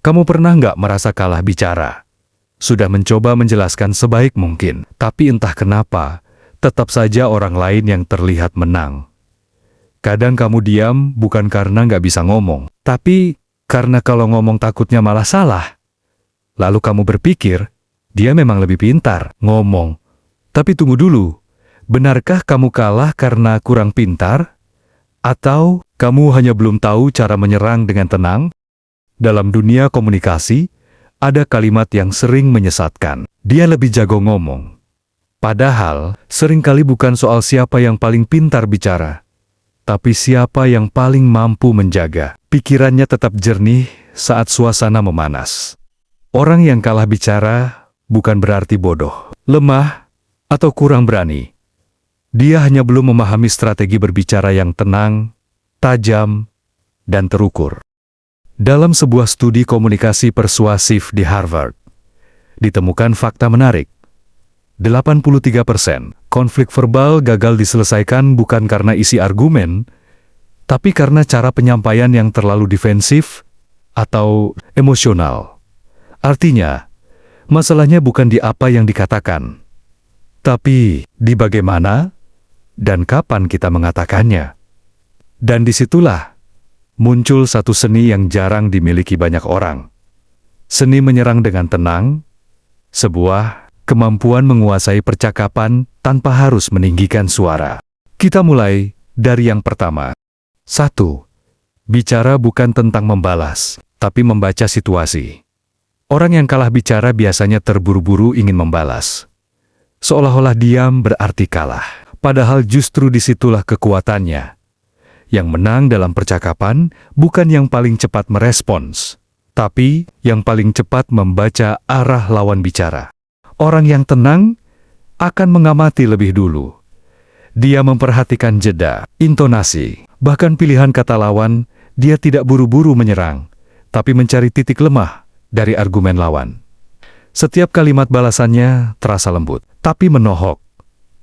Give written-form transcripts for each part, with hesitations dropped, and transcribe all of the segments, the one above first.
Kamu pernah nggak merasa kalah bicara? Sudah mencoba menjelaskan sebaik mungkin, tapi entah kenapa, tetap saja orang lain yang terlihat menang. Kadang kamu diam bukan karena nggak bisa ngomong, tapi karena kalau ngomong takutnya malah salah. Lalu kamu berpikir, dia memang lebih pintar ngomong. Tapi tunggu dulu, benarkah kamu kalah karena kurang pintar? Atau kamu hanya belum tahu cara menyerang dengan tenang? Dalam dunia komunikasi, ada kalimat yang sering menyesatkan. Dia lebih jago ngomong. Padahal, seringkali bukan soal siapa yang paling pintar bicara, tapi siapa yang paling mampu menjaga pikirannya tetap jernih saat suasana memanas. Orang yang kalah bicara bukan berarti bodoh, lemah, atau kurang berani. Dia hanya belum memahami strategi berbicara yang tenang, tajam, dan terukur. Dalam sebuah studi komunikasi persuasif di Harvard, ditemukan fakta menarik. 83% konflik verbal gagal diselesaikan bukan karena isi argumen, tapi karena cara penyampaian yang terlalu defensif atau emosional. Artinya, masalahnya bukan di apa yang dikatakan, tapi di bagaimana dan kapan kita mengatakannya. Dan disitulah muncul satu seni yang jarang dimiliki banyak orang. Seni menyerang dengan tenang, sebuah kemampuan menguasai percakapan tanpa harus meninggikan suara. Kita mulai dari yang pertama. 1. Bicara bukan tentang membalas, tapi membaca situasi. Orang yang kalah bicara biasanya terburu-buru ingin membalas. Seolah-olah diam berarti kalah, padahal justru disitulah kekuatannya. Yang menang dalam percakapan bukan yang paling cepat merespons, tapi yang paling cepat membaca arah lawan bicara. Orang yang tenang akan mengamati lebih dulu. Dia memperhatikan jeda, intonasi, bahkan pilihan kata lawan. Dia tidak buru-buru menyerang, tapi mencari titik lemah dari argumen lawan. Setiap kalimat balasannya terasa lembut, tapi menohok,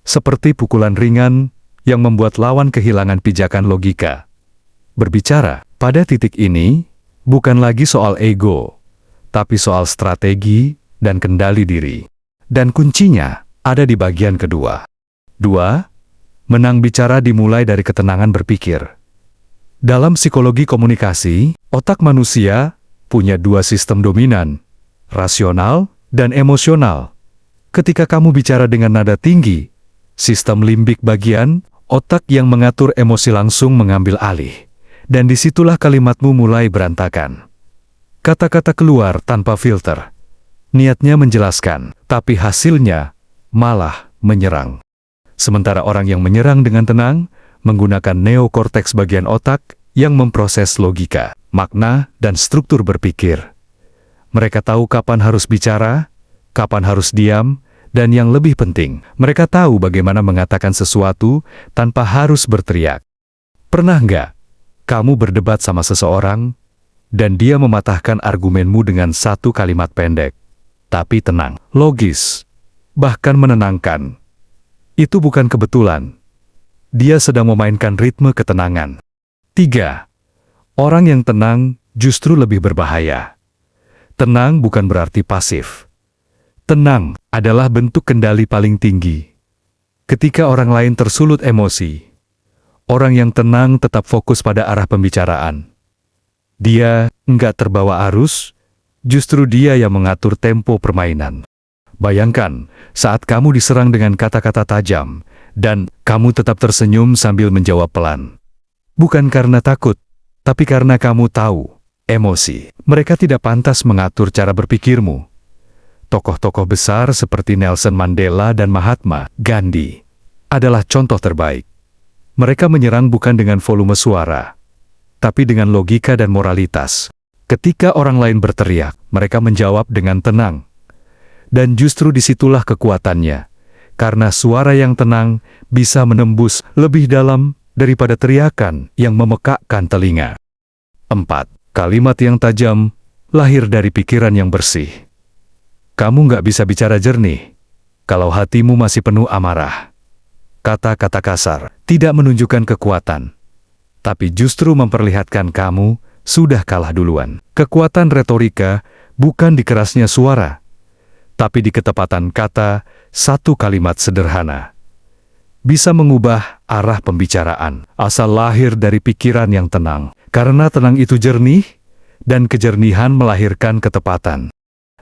seperti pukulan ringan yang membuat lawan kehilangan pijakan logika. Berbicara pada titik ini bukan lagi soal ego, tapi soal strategi dan kendali diri. Dan kuncinya ada di bagian kedua. 2. Menang bicara dimulai dari ketenangan berpikir. Dalam psikologi komunikasi, otak manusia punya dua sistem dominan, rasional dan emosional. Ketika kamu bicara dengan nada tinggi, sistem limbik bagian otak yang mengatur emosi langsung mengambil alih, dan disitulah kalimatmu mulai berantakan. Kata-kata keluar tanpa filter. Niatnya menjelaskan, tapi hasilnya malah menyerang. Sementara orang yang menyerang dengan tenang, menggunakan neokorteks bagian otak yang memproses logika, makna, dan struktur berpikir. Mereka tahu kapan harus bicara, kapan harus diam, dan yang lebih penting, mereka tahu bagaimana mengatakan sesuatu tanpa harus berteriak. Pernah nggak kamu berdebat sama seseorang, dan dia mematahkan argumenmu dengan satu kalimat pendek, tapi tenang, logis, bahkan menenangkan? Itu bukan kebetulan. Dia sedang memainkan ritme ketenangan. 3. Orang yang tenang justru lebih berbahaya. Tenang bukan berarti pasif. Tenang adalah bentuk kendali paling tinggi. Ketika orang lain tersulut emosi, orang yang tenang tetap fokus pada arah pembicaraan. Dia enggak terbawa arus, justru dia yang mengatur tempo permainan. Bayangkan saat kamu diserang dengan kata-kata tajam, dan kamu tetap tersenyum sambil menjawab pelan. Bukan karena takut, tapi karena kamu tahu, emosi mereka tidak pantas mengatur cara berpikirmu. Tokoh-tokoh besar seperti Nelson Mandela dan Mahatma Gandhi adalah contoh terbaik. Mereka menyerang bukan dengan volume suara, tapi dengan logika dan moralitas. Ketika orang lain berteriak, mereka menjawab dengan tenang. Dan justru disitulah kekuatannya, karena suara yang tenang bisa menembus lebih dalam daripada teriakan yang memekakkan telinga. 4. Kalimat yang tajam lahir dari pikiran yang bersih. Kamu nggak bisa bicara jernih kalau hatimu masih penuh amarah. Kata-kata kasar tidak menunjukkan kekuatan, tapi justru memperlihatkan kamu sudah kalah duluan. Kekuatan retorika bukan di kerasnya suara, tapi di ketepatan kata. Satu kalimat sederhana bisa mengubah arah pembicaraan, asal lahir dari pikiran yang tenang. Karena tenang itu jernih, dan kejernihan melahirkan ketepatan.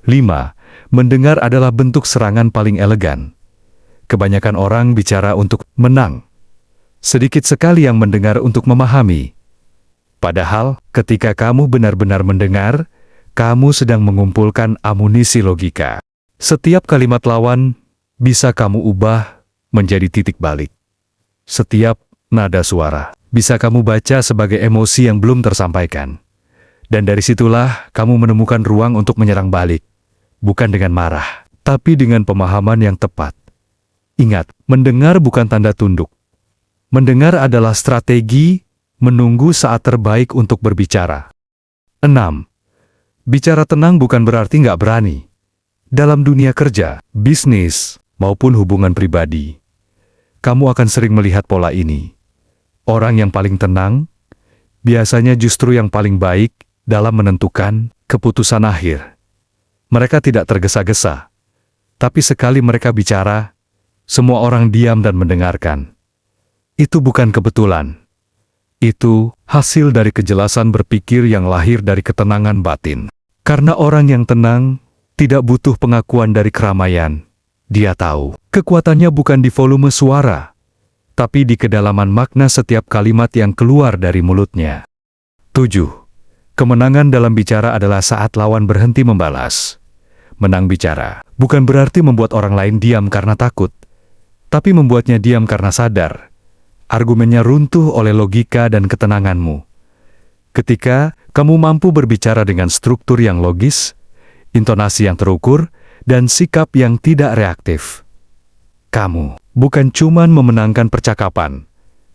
5. Mendengar adalah bentuk serangan paling elegan. Kebanyakan orang bicara untuk menang. Sedikit sekali yang mendengar untuk memahami. Padahal, ketika kamu benar-benar mendengar, kamu sedang mengumpulkan amunisi logika. Setiap kalimat lawan bisa kamu ubah menjadi titik balik. Setiap nada suara bisa kamu baca sebagai emosi yang belum tersampaikan. Dan dari situlah kamu menemukan ruang untuk menyerang balik. Bukan dengan marah, tapi dengan pemahaman yang tepat. Ingat, mendengar bukan tanda tunduk. Mendengar adalah strategi menunggu saat terbaik untuk berbicara. 6. Bicara tenang bukan berarti nggak berani. Dalam dunia kerja, bisnis, maupun hubungan pribadi, kamu akan sering melihat pola ini. Orang yang paling tenang, biasanya justru yang paling baik dalam menentukan keputusan akhir. Mereka tidak tergesa-gesa, tapi sekali mereka bicara, semua orang diam dan mendengarkan. Itu bukan kebetulan. Itu hasil dari kejelasan berpikir yang lahir dari ketenangan batin. Karena orang yang tenang tidak butuh pengakuan dari keramaian. Dia tahu, kekuatannya bukan di volume suara, tapi di kedalaman makna setiap kalimat yang keluar dari mulutnya. 7. Kemenangan dalam bicara adalah saat lawan berhenti membalas. Menang bicara bukan berarti membuat orang lain diam karena takut, tapi membuatnya diam karena sadar. Argumennya runtuh oleh logika dan ketenanganmu. Ketika kamu mampu berbicara dengan struktur yang logis, intonasi yang terukur, dan sikap yang tidak reaktif, kamu bukan cuma memenangkan percakapan,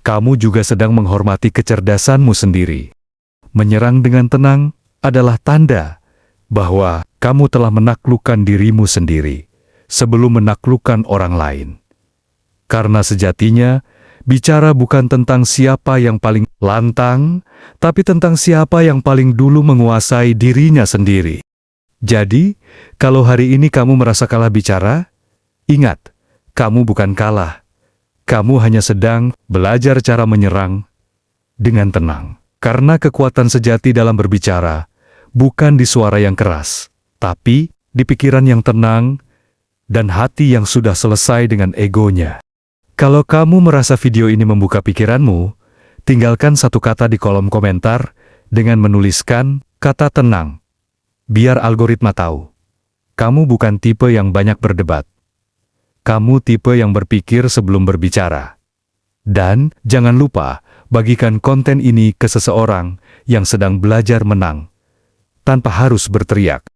kamu juga sedang menghormati kecerdasanmu sendiri. Menyerang dengan tenang adalah tanda bahwa kamu telah menaklukkan dirimu sendiri sebelum menaklukkan orang lain. Karena sejatinya, bicara bukan tentang siapa yang paling lantang, tapi tentang siapa yang paling dulu menguasai dirinya sendiri. Jadi, kalau hari ini kamu merasa kalah bicara, ingat, kamu bukan kalah. Kamu hanya sedang belajar cara menyerang dengan tenang. Karena kekuatan sejati dalam berbicara bukan di suara yang keras, tapi di pikiran yang tenang dan hati yang sudah selesai dengan egonya. Kalau kamu merasa video ini membuka pikiranmu, tinggalkan satu kata di kolom komentar dengan menuliskan kata tenang. Biar algoritma tahu, kamu bukan tipe yang banyak berdebat. Kamu tipe yang berpikir sebelum berbicara. Dan jangan lupa, bagikan konten ini ke seseorang yang sedang belajar menang, tanpa harus berteriak.